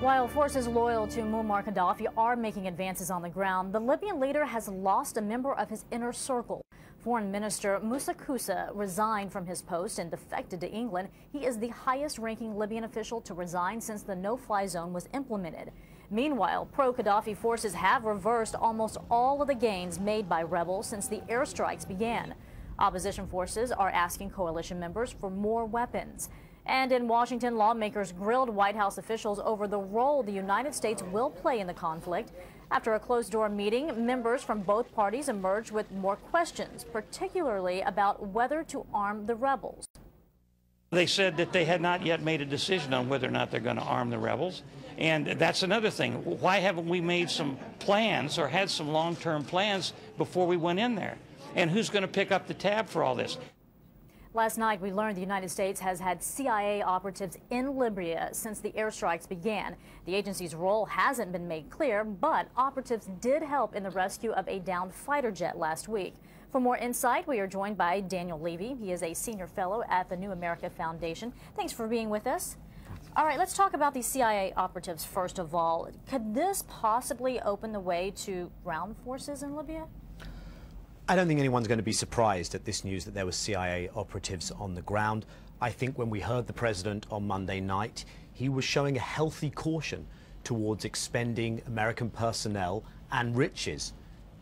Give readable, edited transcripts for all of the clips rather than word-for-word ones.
While forces loyal to Muammar Gaddafi are making advances on the ground, the Libyan leader has lost a member of his inner circle. Foreign Minister Moussa Koussa resigned from his post and defected to England. He is the highest-ranking Libyan official to resign since the no-fly zone was implemented. Meanwhile, pro-Gaddafi forces have reversed almost all of the gains made by rebels since the airstrikes began. Opposition forces are asking coalition members for more weapons. And in Washington, lawmakers grilled White House officials over the role the United States will play in the conflict. After a closed-door meeting, members from both parties emerged with more questions, particularly about whether to arm the rebels. They said that they had not yet made a decision on whether or not they're going to arm the rebels. And that's another thing. Why haven't we made some plans or had some long-term plans before we went in there? And who's going to pick up the tab for all this? Last night, we learned the United States has had CIA operatives in Libya since the airstrikes began. The agency's role hasn't been made clear, but operatives did help in the rescue of a downed fighter jet last week. For more insight, we are joined by Daniel Levy. He is a senior fellow at the New America Foundation. Thanks for being with us. All right, let's talk about these CIA operatives first of all. Could this possibly open the way to ground forces in Libya? I don't think anyone's going to be surprised at this news that there were CIA operatives on the ground. I think when we heard the president on Monday night, he was showing a healthy caution towards expending American personnel and riches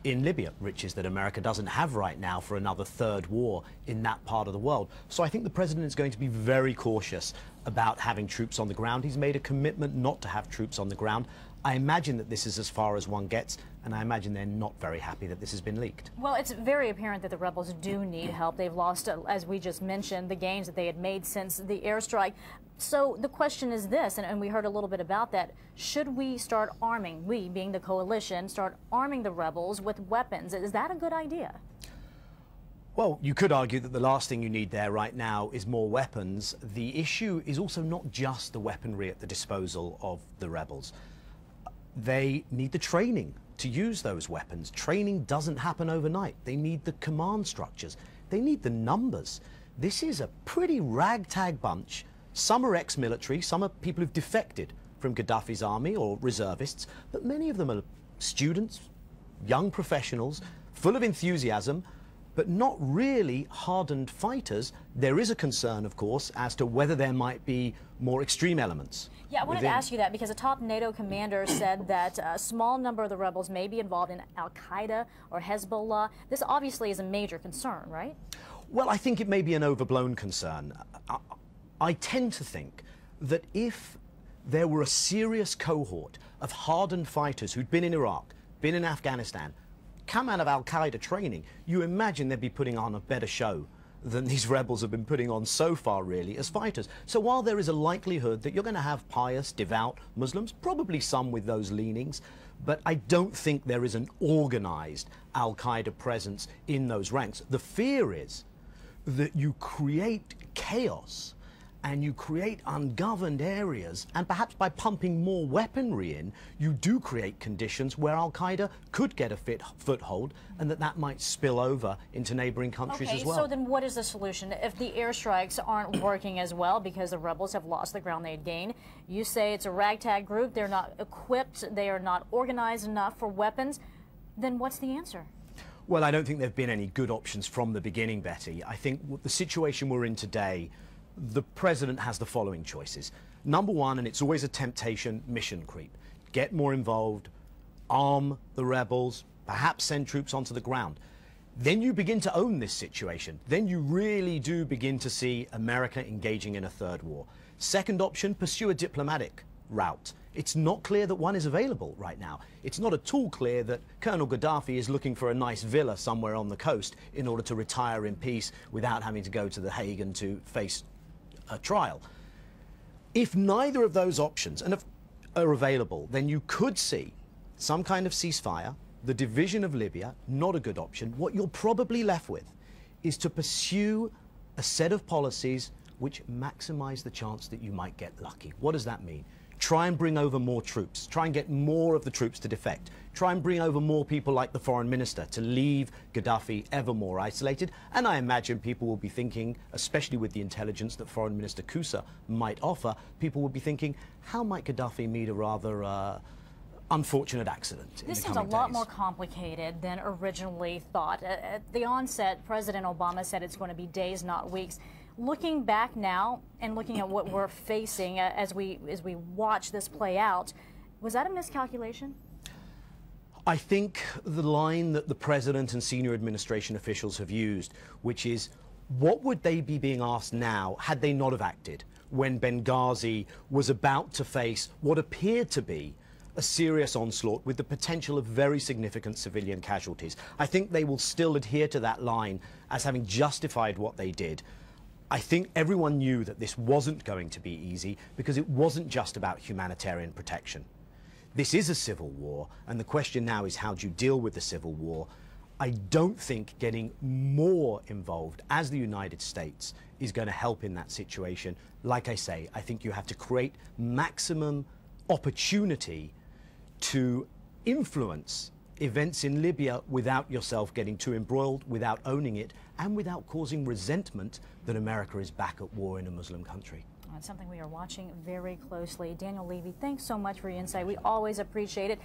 in Libya, riches that America doesn't have right now for another third war in that part of the world. So I think the president is going to be very cautious about having troops on the ground. He's made a commitment not to have troops on the ground. I imagine that this is as far as one gets, and I imagine they're not very happy that this has been leaked. Well, it's very apparent that the rebels do need help. They've lost, as we just mentioned, the gains that they had made since the airstrike. So the question is this, and we heard a little bit about that. Should we start arming, we being the coalition, start arming the rebels with weapons? Is that a good idea? Well, you could argue that the last thing you need there right now is more weapons. The issue is also not just the weaponry at the disposal of the rebels. They need the training to use those weapons. Training doesn't happen overnight. They need the command structures. They need the numbers. This is a pretty ragtag bunch. Some are ex-military, some are people who've defected from Gaddafi's army or reservists, but many of them are students, young professionals, full of enthusiasm, but not really hardened fighters. There is a concern, of course, as to whether there might be more extreme elements. Yeah, I wanted to ask you that because a top NATO commander said that a small number of the rebels may be involved in Al-Qaeda or Hezbollah. This obviously is a major concern, right? Well, I think it may be an overblown concern. I tend to think that if there were a serious cohort of hardened fighters who'd been in Iraq, been in Afghanistan, come out of Al-Qaeda training, you imagine they'd be putting on a better show than these rebels have been putting on so far, really, as fighters. So while there is a likelihood that you're going to have pious, devout Muslims, probably some with those leanings, but I don't think there is an organized Al-Qaeda presence in those ranks. The fear is that you create chaos and you create ungoverned areas, and perhaps by pumping more weaponry in, you do create conditions where Al-Qaeda could get a foothold, and that might spill over into neighboring countries as well. So then what is the solution? If the airstrikes aren't working as well because the rebels have lost the ground they had gained, you say it's a ragtag group, they're not equipped, they are not organized enough for weapons, then what's the answer? Well, I don't think there have been any good options from the beginning, Betty. I think the situation we're in today, the president has the following choices. Number one, and it's always a temptation, mission creep. Get more involved, arm the rebels, perhaps send troops onto the ground. Then you begin to own this situation. Then you really do begin to see America engaging in a third war. Second option, pursue a diplomatic route. It's not clear that one is available right now. It's not at all clear that Colonel Gaddafi is looking for a nice villa somewhere on the coast in order to retire in peace without having to go to The Hague and to face a trial. If neither of those options are available, then you could see some kind of ceasefire, the division of Libya, not a good option. What you're probably left with is to pursue a set of policies which maximize the chance that you might get lucky. What does that mean? Try and bring over more troops. Try and get more of the troops to defect. try and bring over more people like the foreign minister to leave Gaddafi ever more isolated. And I imagine people will be thinking, especially with the intelligence that Foreign Minister Kousa might offer, people will be thinking, how might Gaddafi meet a rather unfortunate accident? This seems a lot more complicated than originally thought. At the onset, President Obama said it's going to be days, not weeks. Looking back now and looking at what we're facing as we watch this play out, was that a miscalculation? I think the line that the president and senior administration officials have used, which is, what would they be being asked now had they not have acted when Benghazi was about to face what appeared to be a serious onslaught with the potential of very significant civilian casualties? I think they will still adhere to that line as having justified what they did. I think everyone knew that this wasn't going to be easy because it wasn't just about humanitarian protection. This is a civil war, and the question now is, how do you deal with the civil war? I don't think getting more involved as the United States is going to help in that situation. Like I say, I think you have to create maximum opportunity to influence events in Libya without yourself getting too embroiled, without owning it, and without causing resentment that America is back at war in a Muslim country. It's something we are watching very closely. Daniel Levy, thanks so much for your insight. We always appreciate it.